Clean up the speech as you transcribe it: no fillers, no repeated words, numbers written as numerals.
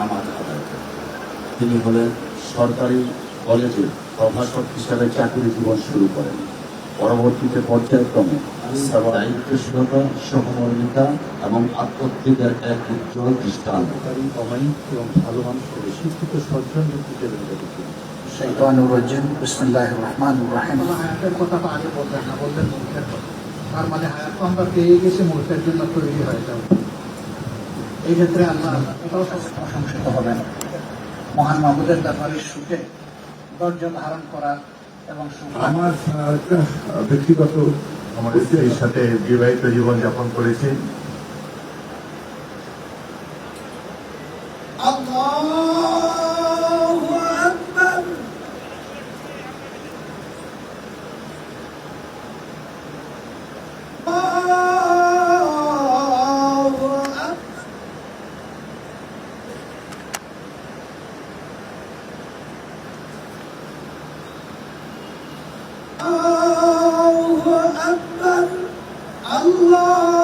নামাজ আদায় করেন। তিনি হলেন সরকারি কলেজের প্রভাষক হিসাবে চাকরি জীবন শুরু করেন। পরবর্তীতে পর্যায়ক্রমে দায়িত্বশীলতা, সহমর্মিতা এবং আত্মত্যাগের এক উজ্জ্বল দৃষ্টান্ত অমায়িক এবং ভালো মানুষের শিক্ষিত সজ্জন ব্যক্তিদের শাইতানুর রাজিম। বিসমিল্লাহির রহমানির রহিম। হায়াতের কথা তো আগে বললেন না, বললেন মুখের কথা। তার মানে হায়াত তো আমরা পেয়ে গেছি, মুখের জন্য তৈরি হয়ে যাবে। এই ক্ষেত্রে আল্লাহ এটাও প্রশংসিত হবেন। মহান মাহবুদের ব্যাপারে সুখে ধৈর্য ধারণ করা এবং আমার ব্যক্তিগত আমার স্ত্রীর সাথে বিবাহিত জীবন যাপন করেছি। আল্লাহ